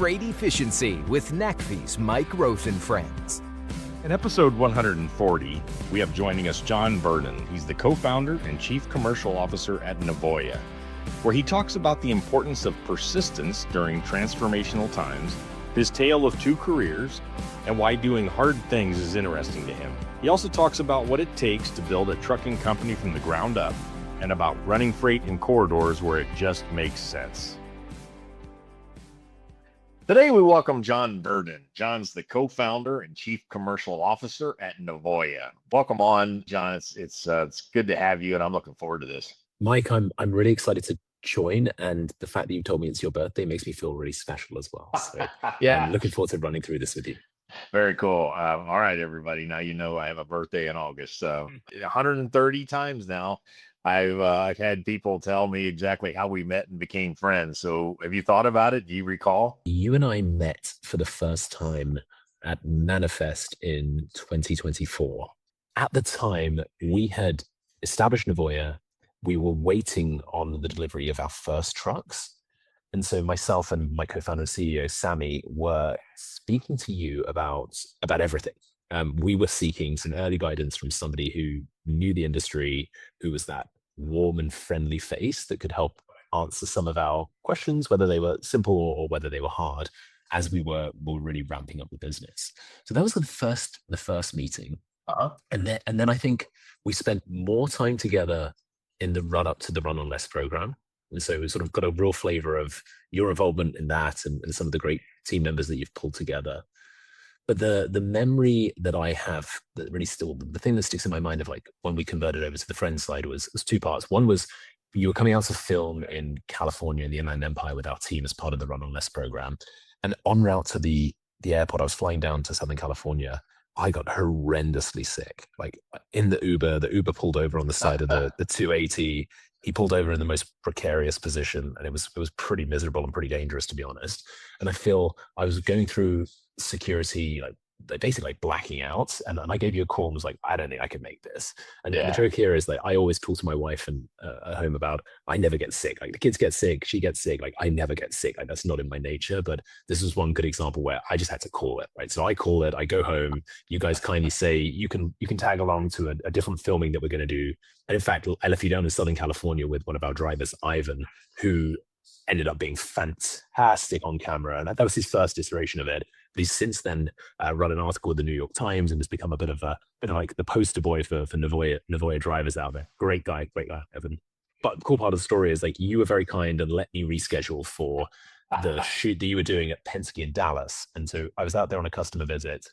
Freight Efficiency with NACFE's Mike Roth and Friends. In episode 140, we have joining us John Verdon. He's the co-founder and chief commercial officer at Nevoya, where he talks about the importance of persistence during transformational times, his tale of two careers, and why doing hard things is interesting to him. He also talks about what it takes to build a trucking company from the ground up and about running freight in corridors where it just makes sense. Today, we welcome John Verdon. John's the co-founder and chief commercial officer at Nevoya. Welcome on, John. It's good to have you, and I'm looking forward to this. Mike, I'm really excited to join, and the fact that you told me it's your birthday makes me feel really special as well. So yeah, I'm looking forward to running through this with you. Very cool. All right, everybody. Now you know I have a birthday in August. So 130 times now, I've had people tell me exactly how we met and became friends. So have you thought about it? Do you recall? You and I met for the first time at Manifest in 2024. At the time, we had established Nevoya. We were waiting on the delivery of our first trucks. And so myself and my co-founder and CEO, Sammy, were speaking to you about everything. We were seeking some early guidance from somebody who knew the industry, who was that warm and friendly face that could help answer some of our questions, whether they were simple or whether they were hard, as we were really ramping up the business. So that was the first meeting. And then I think we spent more time together in the run up to the Run on Less program. And so we sort of got a real flavor of your involvement in that and some of the great team members that you've pulled together. But the memory that I have that really still, the thing that sticks in my mind of like when we converted over to the Friends side was two parts. One was you were coming out to film in California in the Inland Empire with our team as part of the Run on Less program. And en route to the airport, I was flying down to Southern California. I got horrendously sick. Like in the Uber pulled over on the side of the 280. He pulled over in the most precarious position, and it was pretty miserable and pretty dangerous, to be honest. And I feel I was going through security, like basically like blacking out. And I gave you a call and was like, I don't think I can make this. And the joke here is that I always talk to my wife and at home about, I never get sick. Like the kids get sick, she gets sick. Like I never get sick. Like that's not in my nature. But this was one good example where I just had to call it, right? So I call it, I go home. You guys kindly say, you can tag along to a different filming that we're going to do. And in fact, I left you down in Southern California with one of our drivers, Ivan, who ended up being fantastic on camera. And that was his first iteration of it. But he's since then run an article with the New York Times and has become a bit of like the poster boy for Nevoya drivers out there. Great guy, Evan. But the cool part of the story is like you were very kind and let me reschedule for the shoot that you were doing at Penske in Dallas. And so I was out there on a customer visit,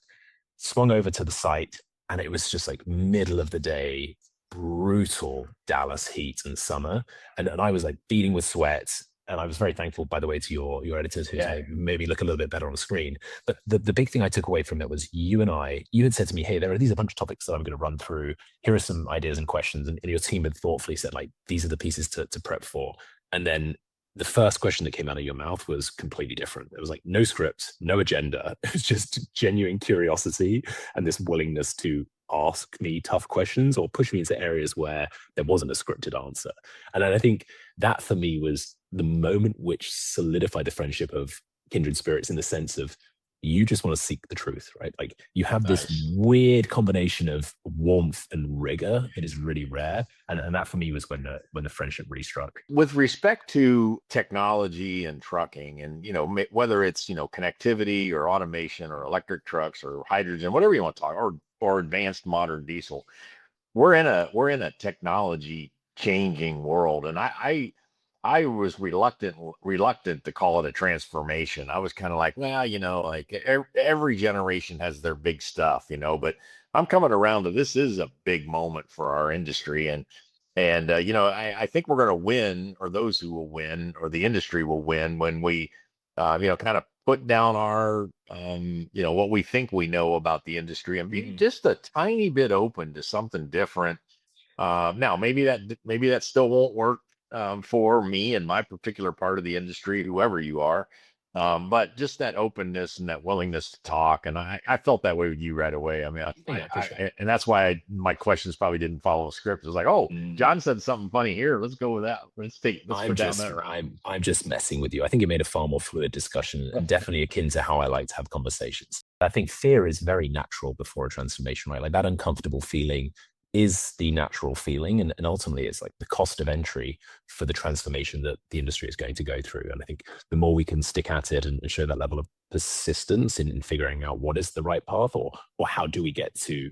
swung over to the site, and it was just like middle of the day, brutal Dallas heat and summer. And I was like beating with sweat. And I was very thankful, by the way, to your editors who made me look a little bit better on the screen. But the big thing I took away from it was you had said to me, hey, there are these a bunch of topics that I'm going to run through. Here are some ideas and questions. And your team had thoughtfully said, like, these are the pieces to prep for. And then the first question that came out of your mouth was completely different. It was like no script, no agenda. It was just genuine curiosity and this willingness to ask me tough questions or push me into areas where there wasn't a scripted answer. And I think that for me was the moment which solidified the friendship of kindred spirits in the sense of you just want to seek the truth, right? Like you have this weird combination of warmth and rigor. It is really rare. And that for me was when the friendship really struck. With respect to technology and trucking and, whether it's, connectivity or automation or electric trucks or hydrogen, whatever you want to talk, or advanced modern diesel, we're in a technology changing world. And I was reluctant to call it a transformation. I was kind of like, well, like every generation has their big stuff, but I'm coming around to this is a big moment for our industry. And I think we're going to win, or those who will win, or the industry will win when we, kind of put down our, what we think we know about the industry and be just a tiny bit open to something different. Now, maybe that still won't work for me and my particular part of the industry, whoever you are. But just that openness and that willingness to talk, and I felt that way with you right away. I mean, Yeah, for sure. and that's why my questions probably didn't follow a script. It was like, oh, Mm. John said something funny here. Let's go with that. Let's go down that route. I'm just messing with you. I think it made a far more fluid discussion and definitely akin to how I like to have conversations. I think fear is very natural before a transformation, right? Like that uncomfortable feeling is the natural feeling. And ultimately it's like the cost of entry for the transformation that the industry is going to go through. And I think the more we can stick at it and show that level of persistence in figuring out what is the right path or how do we get to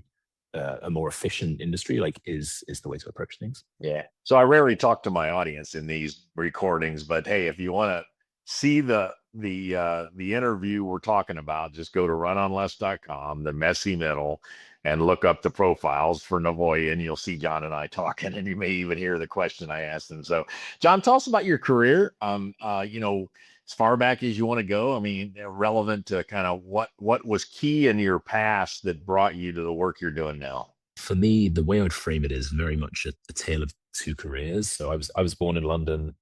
a more efficient industry, like is the way to approach things. Yeah. So I rarely talk to my audience in these recordings, but hey, if you want to see the interview we're talking about, just go to runonless.com, the messy middle, and look up the profiles for Nevoya, and you'll see John and I talking, and you may even hear the question I asked him. So, John, tell us about your career. As far back as you want to go. I mean, relevant to kind of what was key in your past that brought you to the work you're doing now. For me, the way I would frame it is very much a tale of two careers. So I was born in London.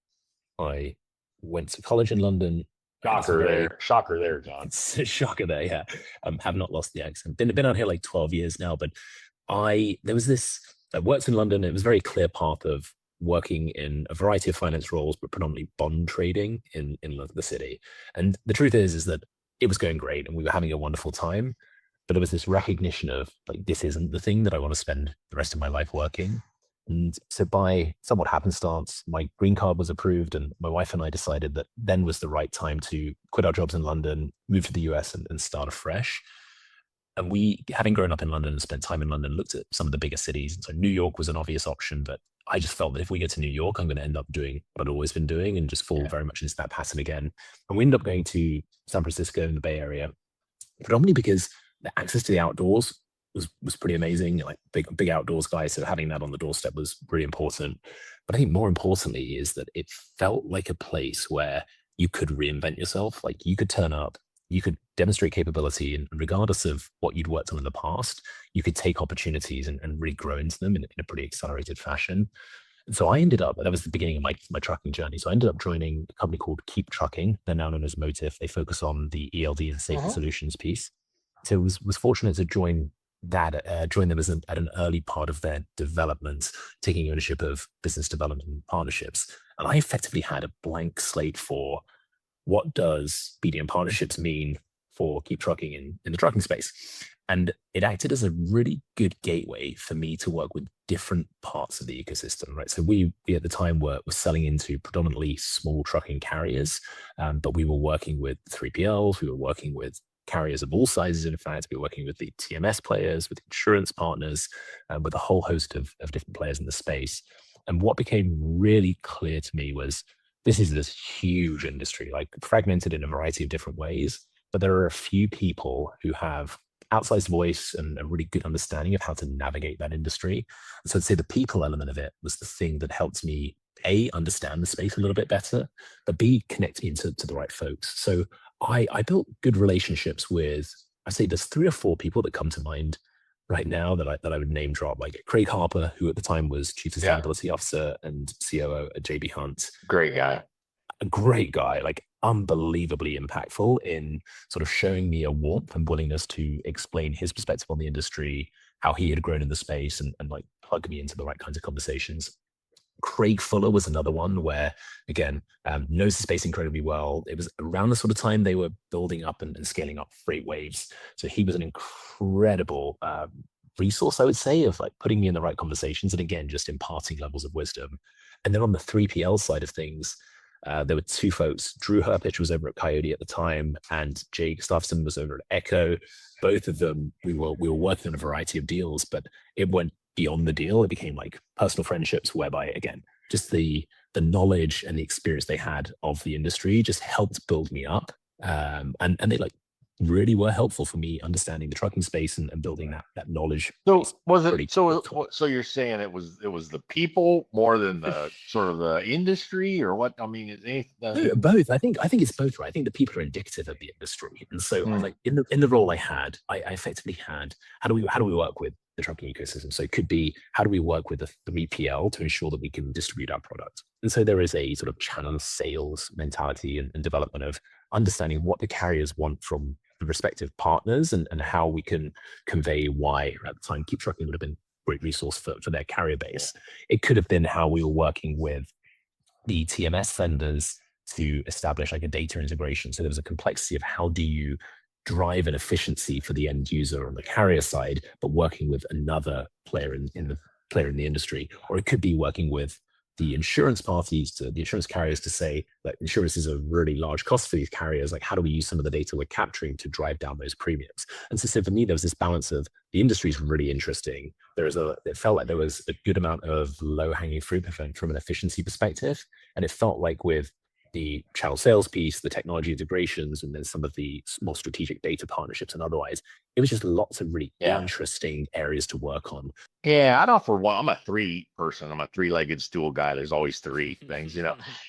I went to college in London. Shocker there, John. It's a shocker there, yeah. Have not lost the accent. Been out here like 12 years now, but there was this, I worked in London. It was a very clear path of working in a variety of finance roles, but predominantly bond trading in the city. And the truth is that it was going great and we were having a wonderful time. But there was this recognition of like, this isn't the thing that I want to spend the rest of my life working. And so by somewhat happenstance, my green card was approved and my wife and I decided that then was the right time to quit our jobs in London, move to the US and start afresh. And we, having grown up in London and spent time in London, looked at some of the bigger cities. And so New York was an obvious option, but I just felt that if we get to New York, I'm going to end up doing what I'd always been doing and just fall very much into that pattern again. And we ended up going to San Francisco in the Bay Area, predominantly because the access to the outdoors was pretty amazing. Like big outdoors guy, so having that on the doorstep was really important. But I think more importantly is that it felt like a place where you could reinvent yourself. Like you could turn up, you could demonstrate capability, and regardless of what you'd worked on in the past, you could take opportunities and really grow into them in a pretty accelerated fashion. And so I ended up, that was the beginning of my trucking journey. So I ended up joining a company called Keep Trucking. They're now known as Motif. They focus on the ELD and safety solutions piece. So was fortunate to join them at an early part of their development, taking ownership of business development and partnerships. And I effectively had a blank slate for what does BDM partnerships mean for Keep Trucking in the trucking space. And it acted as a really good gateway for me to work with different parts of the ecosystem, right? So we at the time were selling into predominantly small trucking carriers, but we were working with 3PLs, we were working with carriers of all sizes. In fact, we were working with the TMS players, with insurance partners, with a whole host of different players in the space. And what became really clear to me was this is this huge industry, like fragmented in a variety of different ways, but there are a few people who have outsized voice and a really good understanding of how to navigate that industry. So I'd say the people element of it was the thing that helped me A, understand the space a little bit better, but B, connect me to the right folks. So I built good relationships with, I say there's 3 or 4 people that come to mind right now that I would name drop, like Craig Harper, who at the time was Chief Sustainability Officer and COO at JB Hunt. Great guy. A great guy, like unbelievably impactful in sort of showing me a warmth and willingness to explain his perspective on the industry, how he had grown in the space and like plug me into the right kinds of conversations. Craig Fuller was another one where, again, knows the space incredibly well. It was around the sort of time they were building up and scaling up freight waves. So he was an incredible resource, I would say, of like putting me in the right conversations and again, just imparting levels of wisdom. And then on the 3PL side of things, there were 2 folks. Drew Herpich was over at Coyote at the time, and Jay Gustafson was over at Echo. Both of them, we were working on a variety of deals, but it went beyond the deal. It became like personal friendships whereby, again, just the knowledge and the experience they had of the industry just helped build me up. And they like really were helpful for me understanding the trucking space and building that knowge. So was it so you're saying it was the people more than the sort of the industry, or what? I mean, both. I think it's both, right? I think the people are indicative of the industry. And so like in the role I had, I effectively had how do we work with the trucking ecosystem. So it could be, how do we work with the 3PL to ensure that we can distribute our product? And so there is a sort of channel sales mentality and development of understanding what the carriers want from the respective partners, and how we can convey why. At the time, Keep Trucking would have been a great resource for their carrier base. It could have been how we were working with the TMS vendors to establish like a data integration. So there was a complexity of how do you drive an efficiency for the end user on the carrier side, but working with another player in the industry. Or it could be working with the insurance parties, to the insurance carriers, to say that insurance is a really large cost for these carriers. Like, how do we use some of the data we're capturing to drive down those premiums? And so for me, there was this balance of the industry is really interesting. It felt like there was a good amount of low hanging fruit from an efficiency perspective. And it felt like with the channel sales piece, the technology integrations, and then some of the more strategic data partnerships and otherwise, it was just lots of really interesting areas to work on. Yeah, I'd offer one. I'm a three person. I'm a three-legged stool guy. There's always three things, and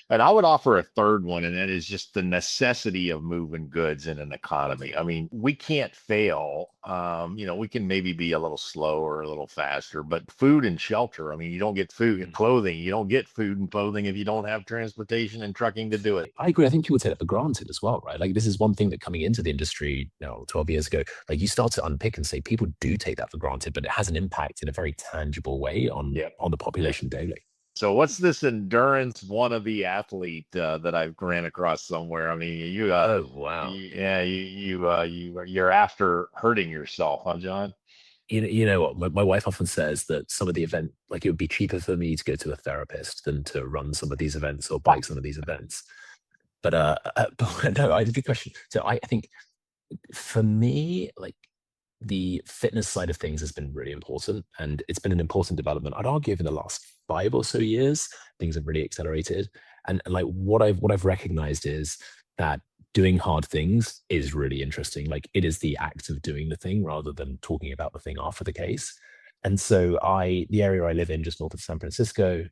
I would offer a third one, and that is just the necessity of moving goods in an economy. I mean, we can't fail. We can maybe be a little slower, a little faster, but food and shelter. I mean, you don't get food and clothing. You don't get food and clothing if you don't have transportation and trucking to do it. I agree. I think people take that for granted as well, right? Like, this is one thing that coming into the industry, 12 years ago, like, you start to unpick and say people do take that for granted, but it has an impact in a very tangible way on the population daily. So what's this endurance wannabe athlete that I've ran across somewhere? I mean, oh wow, you're after hurting yourself, huh, John? You know what? My wife often says that some of the event, like, it would be cheaper for me to go to a therapist than to run some of these events or bike some of these events. But no, I did the question. So I think for me, like, the fitness side of things has been really important, and it's been an important development. I'd argue in the last 5 or so years, things have really accelerated. And like, what I've recognized is that doing hard things is really interesting. Like, it is the act of doing the thing rather than talking about the thing after the case. And so the area I live in, just north of San Francisco,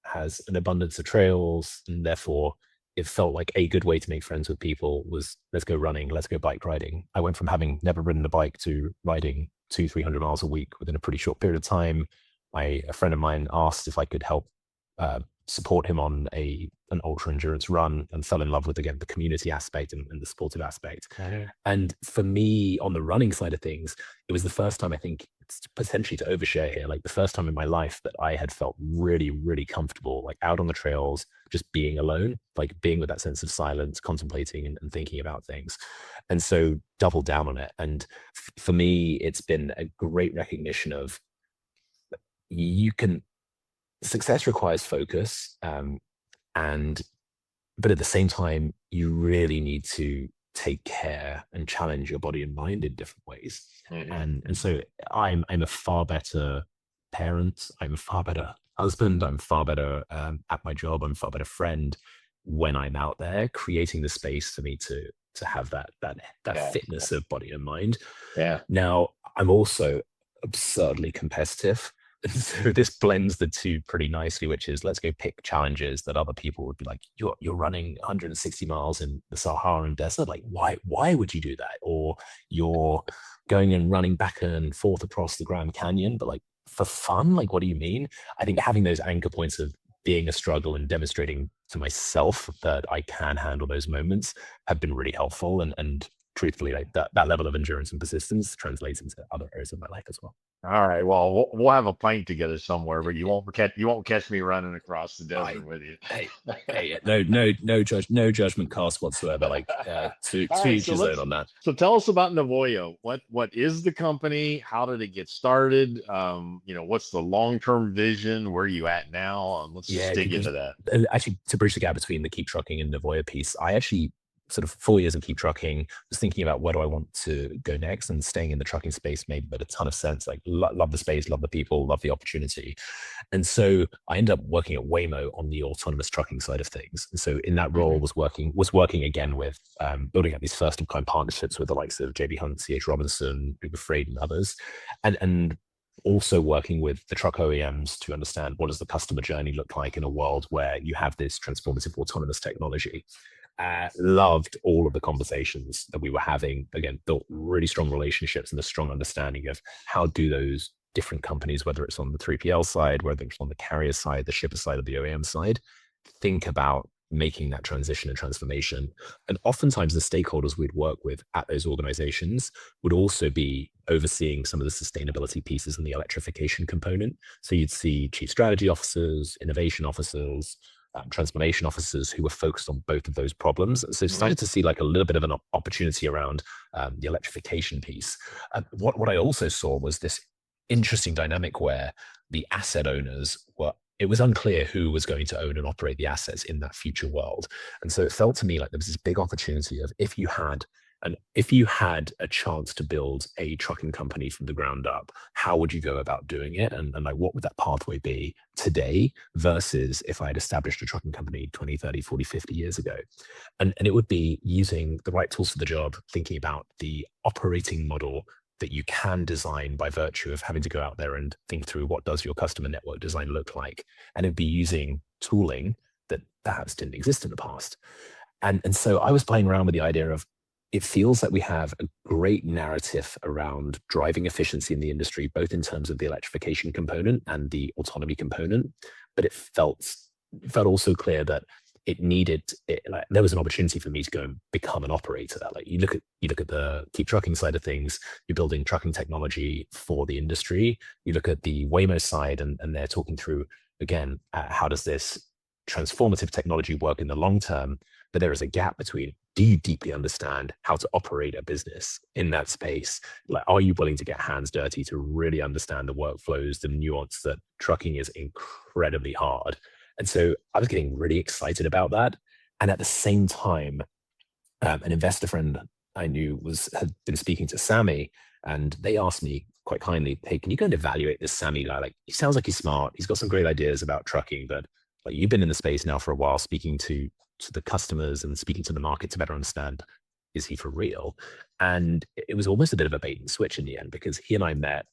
has an abundance of trails, and therefore it felt like a good way to make friends with people was, let's go running, let's go bike riding. I went from having never ridden a bike to riding 200-300 miles a week within a pretty short period of time. A friend of mine asked if I could help support him on an ultra endurance run, and fell in love with, again, the community aspect and the supportive aspect. And for me, on the running side of things, it was the first time, I think, potentially to overshare here, like the first time in my life that I had felt really, really comfortable, like out on the trails, just being alone, like being with that sense of silence, contemplating and thinking about things. And so doubled down on it. And for me, it's been a great recognition of success requires focus. But at the same time, you really need to take care and challenge your body and mind in different ways. And so I'm a far better parent. I'm a far better husband. I'm far better at my job. I'm a far better friend when I'm out there creating the space for me to have that fitness of body and mind. Now, I'm also absurdly competitive. So this blends the two pretty nicely, which is, let's go pick challenges that other people would be like, you're running 160 miles in the Saharan desert. Like, why would you do that? Or you're going and running back and forth across the Grand Canyon, but like for fun, like, what do you mean? I think having those anchor points of being a struggle and demonstrating to myself that I can handle those moments have been really helpful. And truthfully, like that level of endurance and persistence translates into other areas of my life as well. All right. Well, we'll have a pint together somewhere, but you won't catch me running across the desert with you. Hey, no judgment cast whatsoever. Like, to each his own on that. So tell us about Nevoya. What is the company? How did it get started? What's the long-term vision? Where are you at now? Let's just dig into that. Actually, to bridge the gap between the Keep Trucking and Nevoya piece, I actually, sort of 4 years of Keep Trucking, was thinking about where do I want to go next, and staying in the trucking space made a ton of sense. Like, love the space, love the people, love the opportunity. And so I ended up working at Waymo on the autonomous trucking side of things. And so in that role was working again with building up these first of kind partnerships with the likes of JB Hunt, CH Robinson, Uber Freight, and others. And also working with the truck OEMs to understand what does the customer journey look like in a world where you have this transformative autonomous technology. Loved all of the conversations that we were having. Again, built really strong relationships and a strong understanding of how do those different companies, whether it's on the 3PL side, whether it's on the carrier side, the shipper side, or the OEM side, think about making that transition and transformation. And oftentimes the stakeholders we'd work with at those organizations would also be overseeing some of the sustainability pieces and the electrification component. So you'd see chief strategy officers, innovation officers, transformation officers who were focused on both of those problems. So started to see like a little bit of an opportunity around the electrification piece. What I also saw was this interesting dynamic where the asset owners were, it was unclear who was going to own and operate the assets in that future world. And so it felt to me like there was this big opportunity of if you had a chance to build a trucking company from the ground up, how would you go about doing it? And like, what would that pathway be today versus if I had established a trucking company 20, 30, 40, 50 years ago? And it would be using the right tools for the job, thinking about the operating model that you can design by virtue of having to go out there and think through what does your customer network design look like. And it'd be using tooling that perhaps didn't exist in the past. And so I was playing around with the idea of, it feels like we have a great narrative around driving efficiency in the industry, both in terms of the electrification component and the autonomy component. But it felt also clear that like, there was an opportunity for me to go and become an operator. Like you look at the Keep Trucking side of things, you're building trucking technology for the industry. You look at the Waymo side, and they're talking through again, how does this transformative technology work in the long term? But there is a gap between, do you deeply understand how to operate a business in that space? Like, are you willing to get hands dirty to really understand the workflows, the nuance that trucking is incredibly hard? And so I was getting really excited about that. And at the same time, an investor friend I knew had been speaking to Sammy, and they asked me quite kindly, hey, can you go and evaluate this Sammy guy? Like, he sounds like he's smart. He's got some great ideas about trucking, but like, you've been in the space now for a while, speaking to the customers and speaking to the market to better understand, is he for real? And it was almost a bit of a bait and switch in the end, because he and I met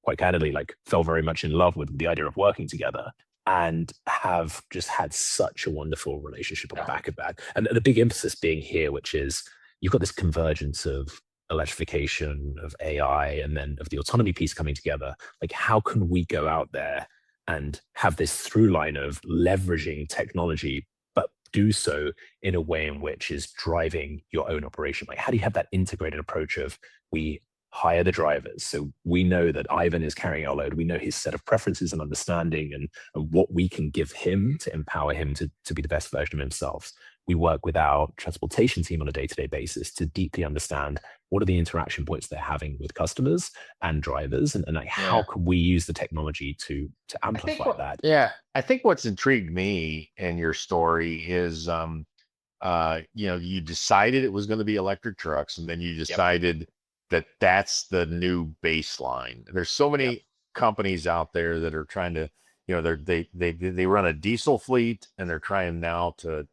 quite candidly, like fell very much in love with the idea of working together, and have just had such a wonderful relationship on the back of that. And the big emphasis being here, which is you've got this convergence of electrification, of AI, and then of the autonomy piece coming together. Like, how can we go out there and have this through line of leveraging technology, but do so in a way in which is driving your own operation? Like, how do you have that integrated approach of, we hire the drivers, so we know that Ivan is carrying our load, we know his set of preferences and understanding, and what we can give him to empower him to be the best version of himself. We work with our transportation team on a day-to-day basis to deeply understand what are the interaction points they're having with customers and drivers, and like, how can we use the technology to amplify that? Yeah, I think what's intrigued me in your story is, you decided it was going to be electric trucks, and then you decided that that's the new baseline. There's so many companies out there that are trying to, they run a diesel fleet, and they're trying now to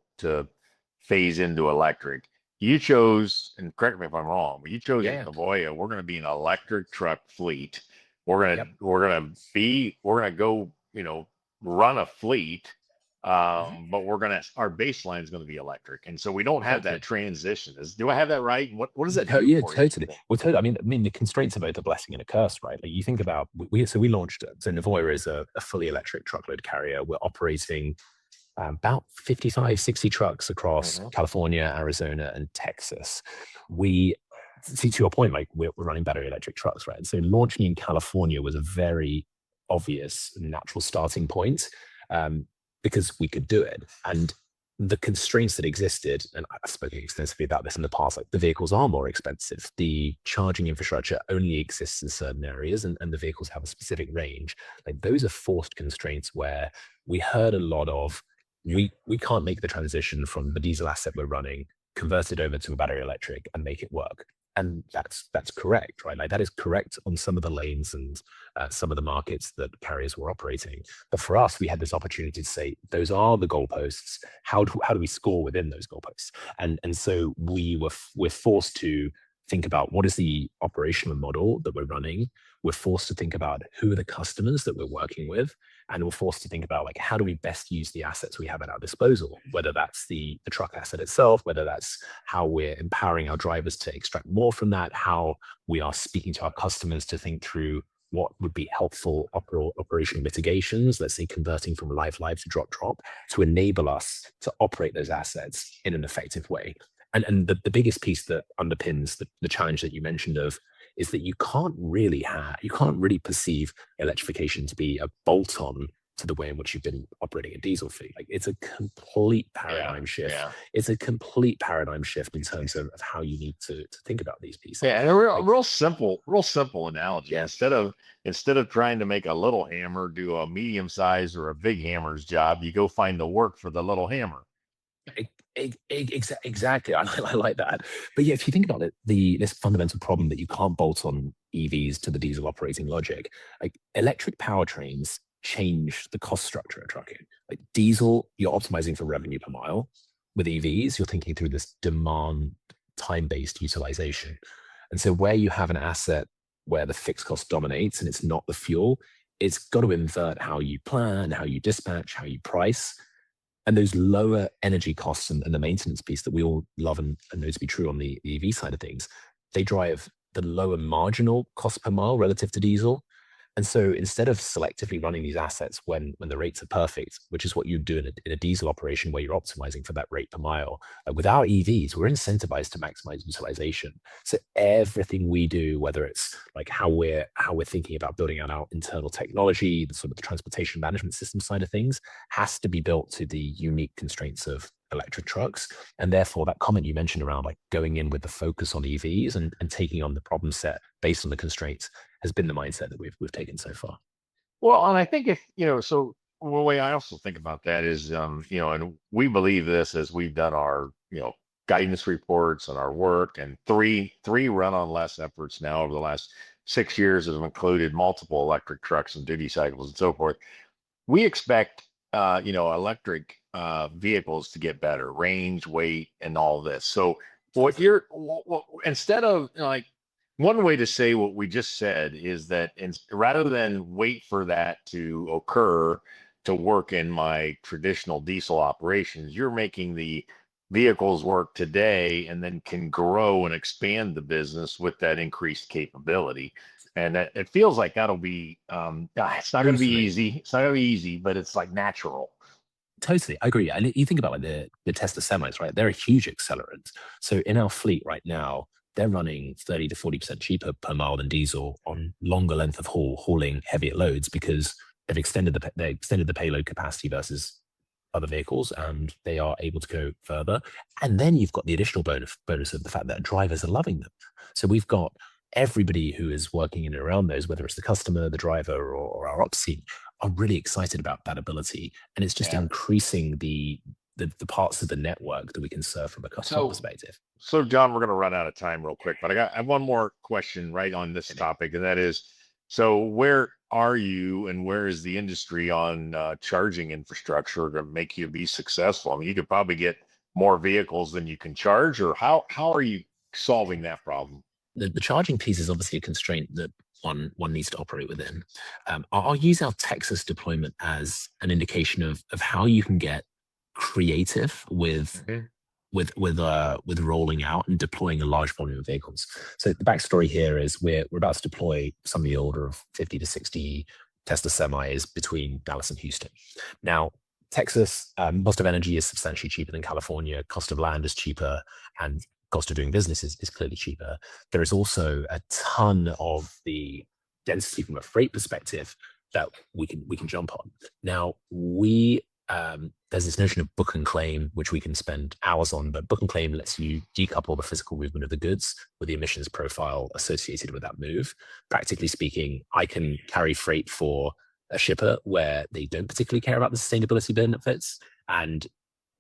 phase into electric. You chose, and correct me if I'm wrong, but you chose Nevoya. We're going to be an electric truck fleet. We're gonna go, run a fleet. But our baseline is going to be electric, and so we don't have that transition. Do I have that right? What does that do? Yeah, totally. Well, totally. I mean, the constraints are both a blessing and a curse, right? Like, you think about, we launched, so Nevoya is a fully electric truckload carrier. We're operating about 55, 60 trucks across California, Arizona, and Texas. We see, to your point, like, we're running battery electric trucks, right? So launching in California was a very obvious natural starting point. Because we could do it. And the constraints that existed, and I've spoken extensively about this in the past, like, the vehicles are more expensive. The charging infrastructure only exists in certain areas, and the vehicles have a specific range. Like, those are forced constraints where we heard a lot of, we can't make the transition from the diesel asset we're running, convert it over to a battery electric and make it work. And that's correct, right? Like, that is correct on some of the lanes and some of the markets that carriers were operating. But for us, we had this opportunity to say, those are the goalposts. How do we score within those goalposts? And so we're forced to think about, what is the operational model that we're running? We're forced to think about, who are the customers that we're working with? And we're forced to think about, like, how do we best use the assets we have at our disposal, whether that's the truck asset itself, whether that's how we're empowering our drivers to extract more from that, how we are speaking to our customers to think through, what would be helpful operational mitigations, let's say converting from live to drop, to enable us to operate those assets in an effective way. And the biggest piece that underpins the challenge that you mentioned is that you can't really perceive electrification to be a bolt-on to the way in which you've been operating a diesel fleet. Like, it's a complete paradigm shift. Yeah. It's a complete paradigm shift in terms of how you need to think about these pieces. Yeah, and a real simple analogy. Yeah. Instead of trying to make a little hammer do a medium size or a big hammer's job, you go find the work for the little hammer. Exactly. I like that. But yeah, if you think about it, this fundamental problem that you can't bolt on EVs to the diesel operating logic, like electric powertrains change the cost structure of trucking. Like diesel, you're optimizing for revenue per mile. With EVs, you're thinking through this demand time-based utilization. And so where you have an asset where the fixed cost dominates and it's not the fuel, it's got to invert how you plan, how you dispatch, how you price. And those lower energy costs and the maintenance piece that we all love and know to be true on the EV side of things, they drive the lower marginal cost per mile relative to diesel. And so instead of selectively running these assets when the rates are perfect, which is what you do in a diesel operation where you're optimizing for that rate per mile, with our EVs, we're incentivized to maximize utilization. So everything we do, whether it's like how we're thinking about building out our internal technology, the sort of the transportation management system side of things, has to be built to the unique constraints of electric trucks. And therefore that comment you mentioned around like going in with the focus on EVs and taking on the problem set based on the constraints has been the mindset that we've taken so far. Well, and I think so the way I also think about that is, and we believe this as we've done our, guidance reports and our work, and three run on less efforts now over the last 6 years have included multiple electric trucks and duty cycles and so forth. We expect, electric vehicles to get better range, weight, and all this. So instead of like, one way to say what we just said is that rather than wait for that to occur to work in my traditional diesel operations, you're making the vehicles work today and then can grow and expand the business with that increased capability. And it feels like that'll be, it's not going to be easy. It's not going to be easy, but it's like natural. Totally, I agree. And you think about like the Tesla semis, right? They're a huge accelerant. So in our fleet right now, they're running 30 to 40% cheaper per mile than diesel on longer length of hauling heavier loads because they've extended the payload capacity versus other vehicles, and they are able to go further. And then you've got the additional bonus of the fact that drivers are loving them. So we've got everybody who is working in and around those, whether it's the customer, the driver, or our ops team, are really excited about that ability. And it's just increasing the parts of the network that we can serve from a customer perspective. So John, we're going to run out of time real quick, but I have one more question right on this topic. And that is, so where are you and where is the industry on charging infrastructure to make you be successful? I mean, you could probably get more vehicles than you can charge, or how are you solving that problem? The charging piece is obviously a constraint that one needs to operate within. I'll use our Texas deployment as an indication of how you can get creative with rolling out and deploying a large volume of vehicles. So the backstory here is we're about to deploy some of the order of 50 to 60 Tesla semis between Dallas and Houston. Now, Texas, cost of energy is substantially cheaper than California. Cost of land is cheaper, and cost of doing business is clearly cheaper. There is also a ton of the density from a freight perspective that we can jump on. Now, there's this notion of book and claim, which we can spend hours on, but book and claim lets you decouple the physical movement of the goods with the emissions profile associated with that move. Practically speaking, I can carry freight for a shipper where they don't particularly care about the sustainability benefits and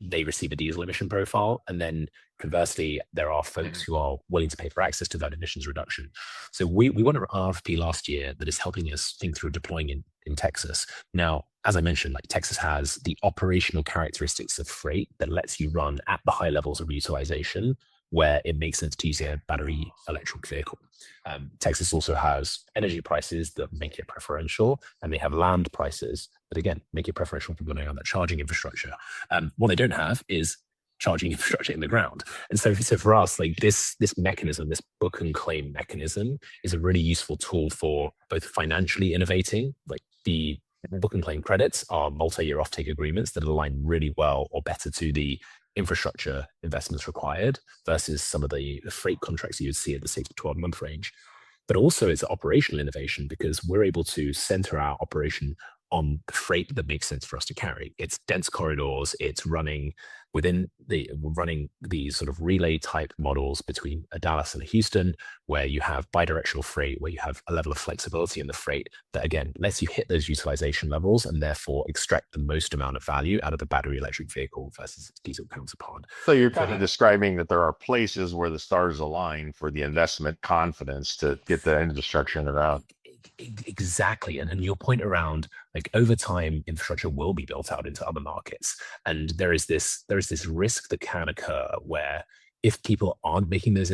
they receive a diesel emission profile. And then conversely, there are folks who are willing to pay for access to that emissions reduction. So we won an RFP last year that is helping us think through deploying in Texas. Now, as I mentioned, like Texas has the operational characteristics of freight that lets you run at the high levels of utilization where it makes sense to use a battery electric vehicle. Texas also has energy prices that make it preferential, and they have land prices that, again, make it preferential for building out that charging infrastructure. What they don't have is charging infrastructure in the ground. And so for us, like this mechanism, this book and claim mechanism is a really useful tool for both financially innovating, like the book and claim credits are multi-year offtake agreements that align really well or better to the infrastructure investments required versus some of the freight contracts you would see at the 6 to 12 month range. But also it's operational innovation because we're able to center our operation on the freight that makes sense for us to carry. It's dense corridors, it's running these sort of relay type models between a Dallas and a Houston, where you have bidirectional freight, where you have a level of flexibility in the freight that again lets you hit those utilization levels and therefore extract the most amount of value out of the battery electric vehicle versus its diesel counterpart. So you're kind of describing that there are places where the stars align for the investment confidence to get the infrastructure in the ground. Exactly. And your point around like over time, infrastructure will be built out into other markets. And there is this risk that can occur where if people aren't making those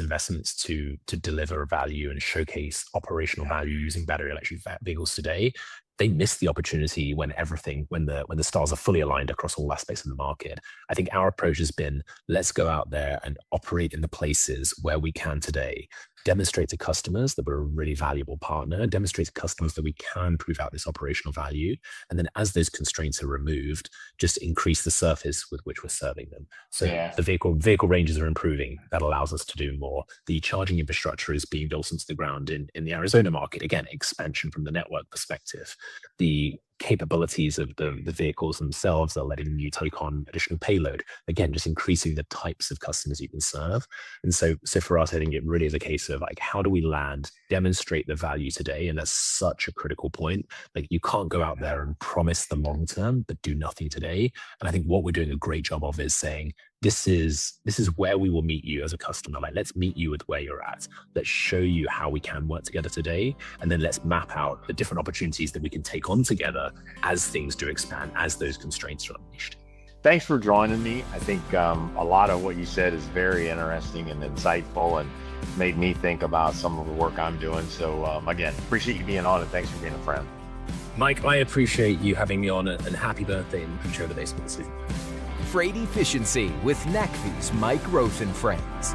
investments to deliver value and showcase operational value using battery electric vehicles today, they miss the opportunity when the stars are fully aligned across all aspects of the market. I think our approach has been, let's go out there and operate in the places where we can today, demonstrate to customers that we're a really valuable partner, demonstrate to customers that we can prove out this operational value. And then as those constraints are removed, just increase the surface with which we're serving them. So the vehicle ranges are improving. That allows us to do more. The charging infrastructure is being built into the ground in the Arizona market. Again, expansion from the network perspective. The capabilities of the vehicles themselves are letting you take on additional payload. Again, just increasing the types of customers you can serve. And so for us, I think it really is a case of like, how do we land, demonstrate the value today? And that's such a critical point. Like you can't go out there and promise the long term, but do nothing today. And I think what we're doing a great job of is saying, this is where we will meet you as a customer. Like, let's meet you with where you're at. Let's show you how we can work together today. And then let's map out the different opportunities that we can take on together as things do expand, as those constraints are unleashed. Thanks for joining me. I think a lot of what you said is very interesting and insightful and made me think about some of the work I'm doing. So again, appreciate you being on and thanks for being a friend. Mike, I appreciate you having me on, and happy birthday and show the basement season. Freight Efficiency with NACVI's Mike Roth and Friends.